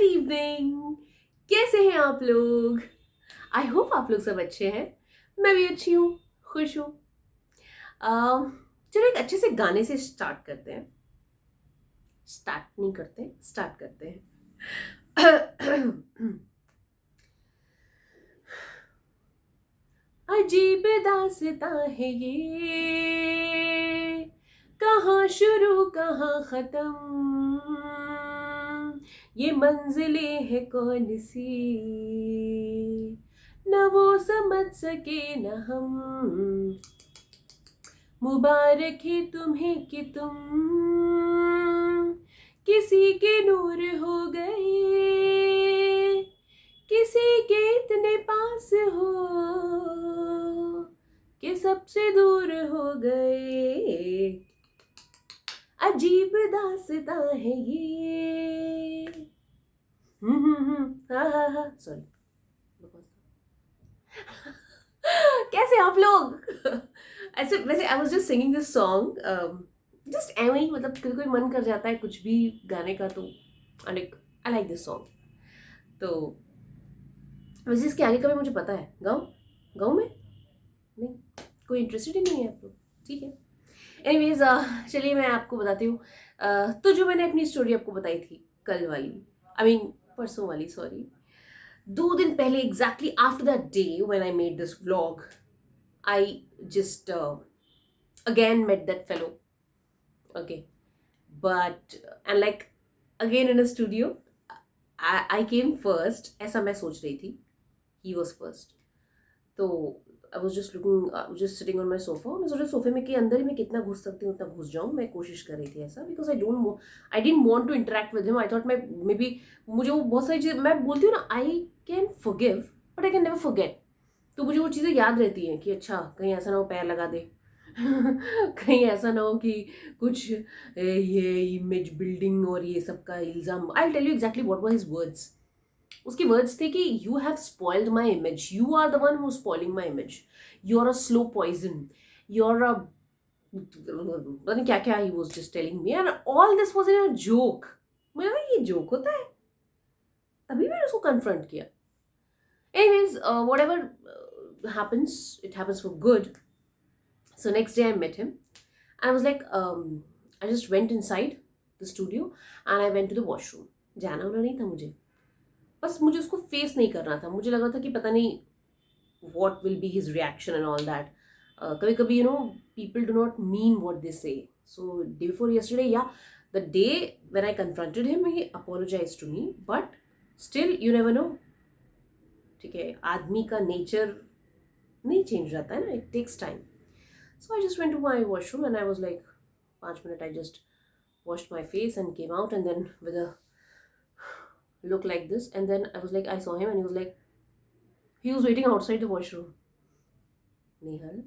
Evening. कैसे हैं आप लोग? आई होप आप लोग सब अच्छे हैं। मैं भी अच्छी हूँ, खुश हूँ। चलो एक अच्छे से गाने से स्टार्ट करते हैं। स्टार्ट नहीं करते, स्टार्ट करते हैं। अजीब दास्तां है ये, कहाँ शुरू कहाँ खत्म, ये मंजिलें है कौन सी, न वो समझ सके न हम। मुबारक है तुम्हें कि तुम किसी के नूर हो गए, किसी के इतने पास हो कि सबसे दूर हो गए। अजीब दास्तां है ये। हा हा, सॉरी। कैसे आप लोग? ऐसे वैसे I was just singing this song, just एवे ही, मतलब कभी कोई मन कर जाता है कुछ भी गाने का, तो आई लाइक दिस सॉन्ग। तो वैसे इसके आगे का भी मुझे पता है। गाँव गाँव में नहीं, कोई इंटरेस्टेड ही नहीं है आप लोग। ठीक है। एनीवेज, चलिए मैं आपको बताती हूँ। तो जो मैंने अपनी स्टोरी आपको बताई थी कल वाली, आई मीन परसों वाली, सॉरी, 2 दिन पहले, exactly after that day when I made this vlog, I just again met that fellow. Okay, but and like again in a studio, I came first, ऐसा मैं सोच रही थी। He was first. तो I was just looking, just sitting on my sofa. मैं सोचा सोफे में के अंदर ही मैं कितना घुस सकती हूँ उतना घुस जाऊँ। मैं कोशिश कर रही थी ऐसा, because I don't want to interact with him. I thought मैं मे बी, मुझे वो बहुत सारी चीज़, मैं बोलती हूँ ना, I can forgive but I can never forget. तो मुझे वो चीज़ें याद रहती हैं कि अच्छा कहीं ऐसा ना हो पैर लगा दे। कहीं ऐसा ना हो कि कुछ ये इमेज बिल्डिंग और ये सब का इल्ज़ाम। I tell you exactly what were his words. उसके वर्ड्स थे कि you have spoiled my image, you are the one who spoiling my image, you are a slow poison, you are a, पता नहीं क्या क्या he was just telling me, and all this was in a joke. मुझे लगा ये joke होता है, तभी मैंने उसको कन्फ्रंट किया। Anyways, whatever happens, it happens for good. So next day I met him and I was like, I just went inside the studio and I went to the washroom. जाना होना नहीं था मुझे, बस मुझे उसको फेस नहीं करना था। मुझे लग रहा था कि पता नहीं what will be his reaction and all that. कभी कभी people do not mean what they say. So day before yesterday, yeah, the day when I confronted him, he apologized to me, but still you never know. ठीक है, आदमी का nature नहीं change जाता है ना, it takes time. So I just went to my washroom and I was like, 5 minutes, I just washed my face and came out, and then with a look like this, and then I was like, I saw him and he was waiting outside the washroom. Nehal,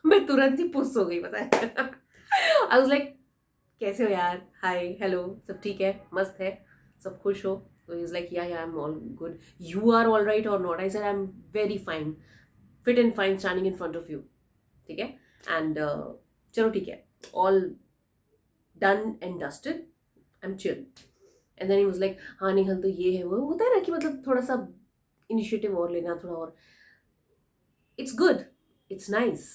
मैं तुरंत ही पुस हो गई, पता है। I was like, कैसे हो यार, हाय हेलो, सब ठीक है, मस्त है, सब खुश हो? तो ही is like, yeah I am all good, you are all right or not? I said I am very fine, fit and fine, standing in front of you. ठीक है, एंड चलो ठीक है, all done and dusted, I am chill. And then he was like, हाँ निखल, तो ये है वो होता है ना कि मतलब थोड़ा सा इनिशिएटिव और लेना, थोड़ा और। It's good. It's nice.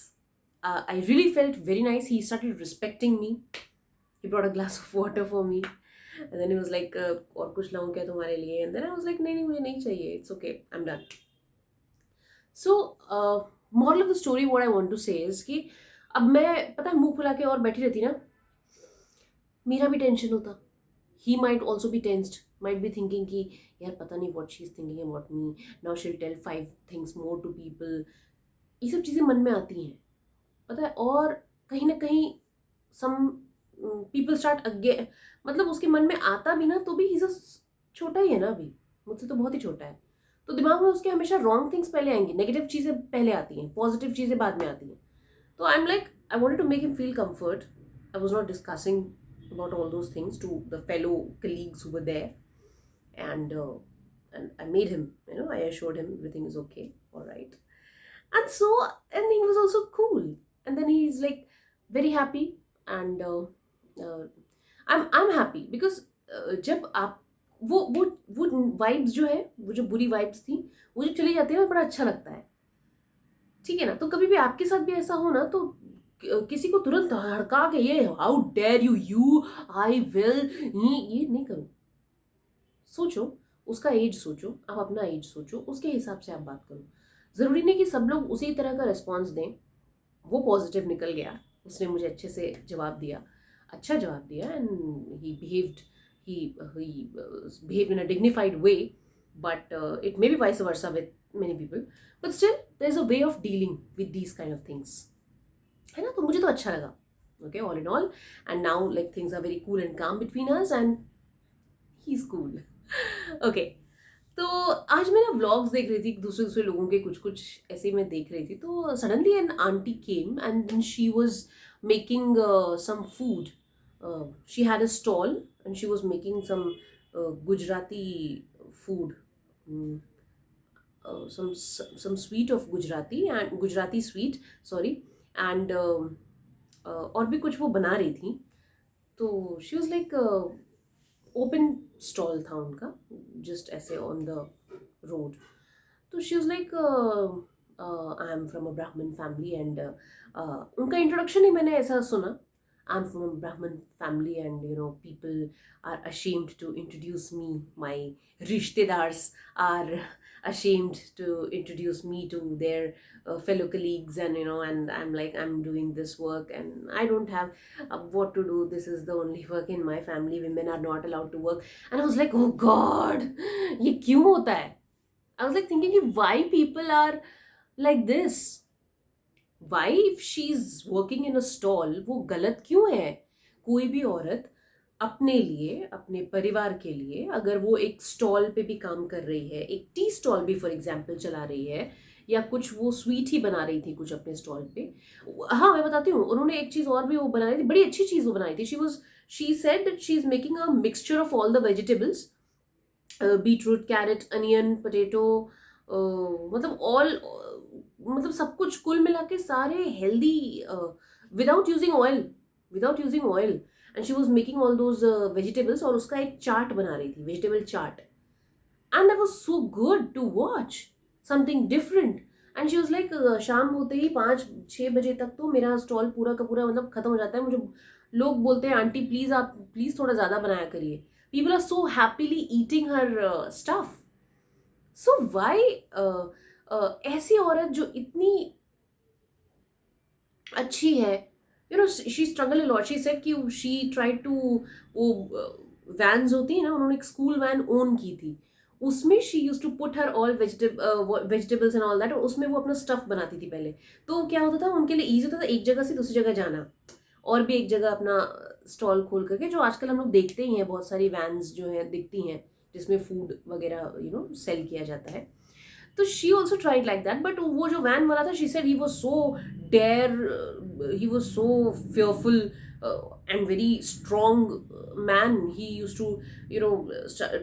I really felt very nice. He started respecting me. He brought a glass of water for me. And then he was like, और कुछ लाऊं क्या तुम्हारे लिए? And then I was like, नहीं नहीं मुझे नहीं चाहिए. It's okay. I'm done. So, moral of the story, what I want to say is कि अब मैं पता है मुंह फुला के और बैठी रहती ना, मेरा भी टेंशन होता। He might also be tensed. Might be thinking कि यार पता नहीं what she's thinking about me. Now she'll tell 5 things more to people. ये सब चीज़ें मन में आती हैं, पता है। और कहीं ना कहीं सम पीपल स्टार्ट अगेन, मतलब उसके मन में आता भी ना तो भी ही छोटा ही है ना अभी, मुझसे तो बहुत ही छोटा है। तो दिमाग में उसके हमेशा रॉन्ग थिंग्स पहले आएंगी, नेगेटिव चीज़ें पहले आती हैं, पॉजिटिव चीज़ें बाद में आती हैं। तो I am like, I wanted to make him feel comfort. I was not discussing about all those things to the fellow colleagues who were there, and I made him, I assured him everything is okay, all right. And so, and he was also cool, and then he's like very happy, and I'm happy because जब आप वो vibes जो है, वो जो बुरी vibes थी, वो जो चली जाती है ना, बड़ा अच्छा लगता है, ठीक है ना। तो कभी भी आपके साथ भी ऐसा हो ना, तो किसी को तुरंत हड़का के ये how dare you I will, ये नहीं करो। सोचो, उसका एज सोचो, आप अपना एज सोचो, उसके हिसाब से आप बात करो। ज़रूरी नहीं कि सब लोग उसी तरह का रिस्पॉन्स दें। वो पॉजिटिव निकल गया, उसने मुझे अच्छे से जवाब दिया, अच्छा जवाब दिया, and he behaved in a dignified way, but it may be vice versa with many people, but still there is a way of dealing with these kind of things, है ना। तो मुझे तो अच्छा लगा, okay, all in all, and now like things are very cool and calm between us, and he's cool. Okay, तो आज मैं ना व्लॉग्स देख रही थी दूसरे दूसरे लोगों के, कुछ कुछ ऐसे ही मैं देख रही थी, तो suddenly an aunty came and she was making some food. She had a stall and she was making some Gujarati food, some sweet of Gujarati and Gujarati sweet, sorry, and और भी कुछ वो बना रही थी। तो she was like, open stall था उनका, जस्ट ऐसे ऑन द रोड। तो she was like, I am from a Brahmin family, and उनका इंट्रोडक्शन ही मैंने ऐसा सुना, I am from a Brahmin family, and you know people are ashamed to introduce me, my rishtedars are ashamed to introduce me to their fellow colleagues, and you know, and I'm like, I'm doing this work and I don't have what to do, this is the only work in my family, women are not allowed to work. And I was like, oh god, ये क्यों होता है? I was like thinking कि why people are like this, why if she's working in a stall, वो गलत क्यों है? कोई भी औरत अपने लिए, अपने परिवार के लिए, अगर वो एक स्टॉल पे भी काम कर रही है, एक टी स्टॉल भी फॉर एग्जांपल चला रही है, या कुछ वो स्वीट ही बना रही थी कुछ अपने स्टॉल पे। हाँ, मैं बताती हूँ, उन्होंने एक चीज़ और भी वो बनाई थी, बड़ी अच्छी चीज़ वो बनाई थी। She said that she is making a mixture of all the vegetables, beetroot, carrot, onion, potato, मतलब ऑल, मतलब सब कुछ कुल मिला के सारे healthy, without using oil, without using oil, and she was making all those vegetables, और उसका एक चार्ट बना रही थी, vegetable chart, and that was so good to watch, something different. And she was like, शाम होते ही 5-6 बजे तक तो मेरा स्टॉल पूरा का पूरा मतलब खत्म हो जाता है, मुझे लोग बोलते हैं आंटी प्लीज, आप प्लीज थोड़ा ज्यादा बनाया करिए। People are so happily eating her stuff. So why ऐसी औरत जो इतनी अच्छी है, you know, she struggle a lot, she said कि शी ट्राइड टू, वो वैन्स होती है ना, उन्होंने एक स्कूल वैन ओन की थी, उसमें she use to put her all vegetables and all that, और उसमें वो अपना स्टफ बनाती थी पहले। तो क्या होता था, उनके लिए ईजी होता था एक जगह से दूसरी जगह जाना, और भी एक जगह अपना स्टॉल खोल करके, जो आजकल हम लोग देखते ही हैं, बहुत सारी वैन्स जो हैं दिखती हैं जिसमें फूड वगैरह यू नो सेल किया जाता है। तो she also tried like that, but वो जो वैन वाला था, she said he was so dare, he was so fearful and very strong man. He used to, you know,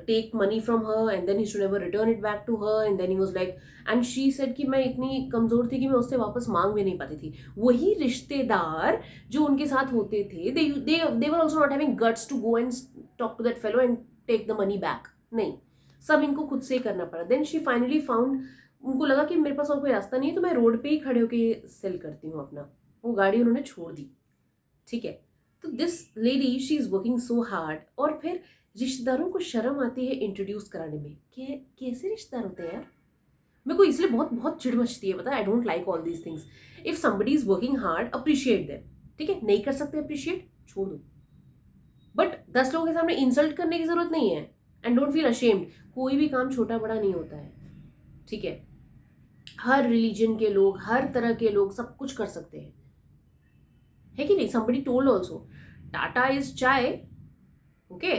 take money from her and then he used to never return it back to her, and then he was like, and she said कि मैं इतनी कमजोर थी कि मैं उससे वापस मांग भी नहीं पाती थी। वही रिश्तेदार जो उनके साथ होते थे, they were also not having guts to go and talk to that fellow and take the money back, नहीं, सब इनको खुद से ही करना पड़ा। देन शी फाइनली फाउंड, उनको लगा कि मेरे पास और कोई रास्ता नहीं है, तो मैं रोड पे ही खड़े होकर सेल करती हूँ अपना। वो गाड़ी उन्होंने छोड़ दी, ठीक है। तो this lady she is working so hard, और फिर रिश्तेदारों को शर्म आती है इंट्रोड्यूस कराने में, कैसे रिश्तेदार होते हैं यार। मेरे को इसलिए बहुत बहुत चिढ़ मचती है, पता है, I don't like all these things. If somebody is working hard, appreciate them, ठीक है, नहीं कर सकते अप्रिशिएट, छोड़ दो, बट 10 लोगों के सामने इंसल्ट करने की जरूरत नहीं है, एंड डोंट फील अशेम्ड। कोई भी काम छोटा बड़ा नहीं होता है, ठीक है, हर रिलीजन के लोग, हर तरह के लोग सब कुछ कर सकते हैं, है कि नहीं। somebody told also, Tata is chai, okay,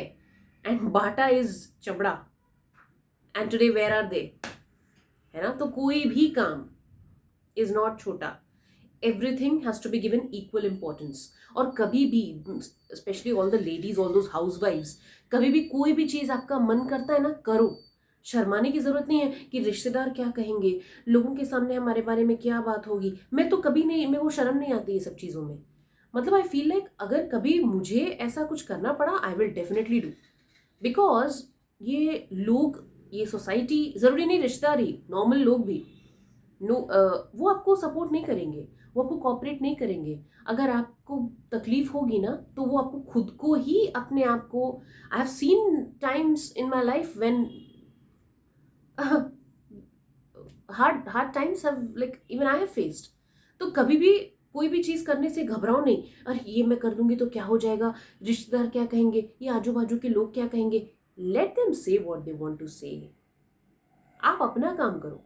and Bata is चबड़ा, and today where are they, है ना। तो कोई भी काम इज नॉट छोटा, everything has to be given equal importance. और कभी भी, specially all the ladies, all those हाउसवाइफ्स, कभी भी कोई भी चीज आपका मन करता है ना, करो, शर्माने की जरूरत नहीं है कि रिश्तेदार क्या कहेंगे, लोगों के सामने हमारे बारे में क्या बात होगी। मैं तो कभी नहीं, मेरे को शर्म नहीं आती ये सब चीज़ों में। मतलब आई फील लाइक अगर कभी मुझे ऐसा कुछ करना पड़ा, I will definitely do, because ये लोग, ये सोसाइटी, ज़रूरी नहीं रिश्तेदार ही, नॉर्मल लोग भी, नो वो आपको सपोर्ट नहीं करेंगे, वो आपको कॉपरेट नहीं करेंगे। अगर आपको तकलीफ होगी ना तो वो आपको खुद को ही, अपने आप को, I have seen times in my life when hard times have, like even I have faced. तो कभी भी कोई भी चीज़ करने से घबराओ नहीं, अरे ये मैं कर दूंगी तो क्या हो जाएगा, रिश्तेदार क्या कहेंगे, ये आजू बाजू के लोग क्या कहेंगे। लेट देम से व्हाट दे वांट टू से। आप अपना काम करो।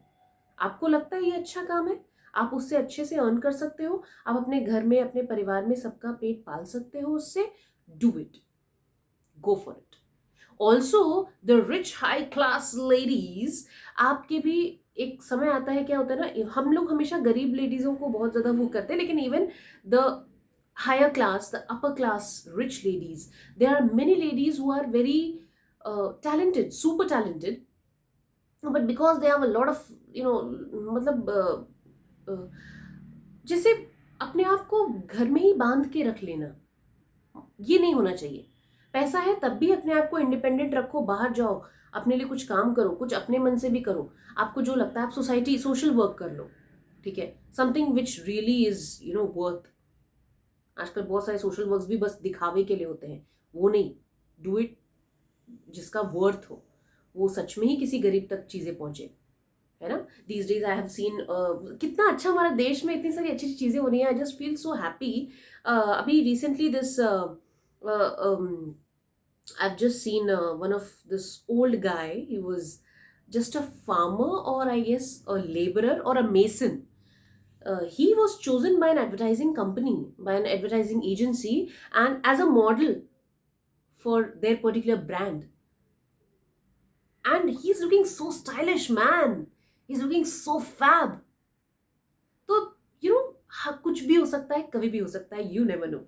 आपको लगता है ये अच्छा काम है, आप उससे अच्छे से अर्न कर सकते हो, आप अपने घर में, अपने परिवार में सबका पेट पाल सकते हो उससे, do it, go for it. Also the rich high class ladies, आपके भी एक समय आता है, क्या होता है ना, हम लोग हमेशा गरीब लेडीजों को बहुत ज्यादा वो करते हैं, लेकिन even the higher class, the upper class rich ladies, there are many ladies who are very talented, super talented, but because they have a lot of, मतलब जैसे अपने आप को घर में ही बांध के रख लेना, ये नहीं होना चाहिए। पैसा है तब भी अपने आप को इंडिपेंडेंट रखो, बाहर जाओ, अपने लिए कुछ काम करो, कुछ अपने मन से भी करो, आपको जो लगता है, आप सोसाइटी सोशल वर्क कर लो, ठीक है, something which really is worth. आजकल बहुत सारे सोशल वर्क्स भी बस दिखावे के लिए होते हैं, वो नहीं, डू इट जिसका वर्थ हो, वो सच में ही किसी गरीब तक चीजें पहुंचे, है ना। These days I have seen कितना अच्छा हमारा देश में इतनी सारी अच्छी अच्छी चीजें हो रही हैं, I just feel so happy. अभी recently this I've just seen one of this old guy. He was just a farmer, or I guess a laborer or a mason. He was chosen by an advertising company, by an advertising agency, and as a model for their particular brand. And he's looking so stylish, man. He's looking so fab. तो हाँ, कुछ भी हो सकता है, कभी भी हो सकता है, you never know.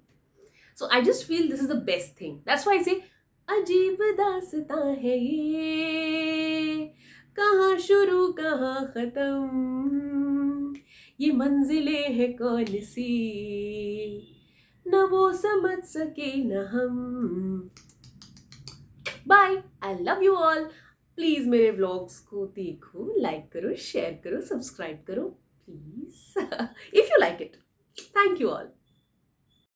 So I just feel this is the best thing, that's why I से अजीब दास्तां है ये, कहाँ शुरू कहाँ खत्म, ये मंजिलें हैं कौन सी, न वो समझ सके न हम। Bye, I love you all. Please मेरे व्लॉग्स को देखो, लाइक करो, शेयर करो, सब्सक्राइब करो, please, if you like it. Thank you all.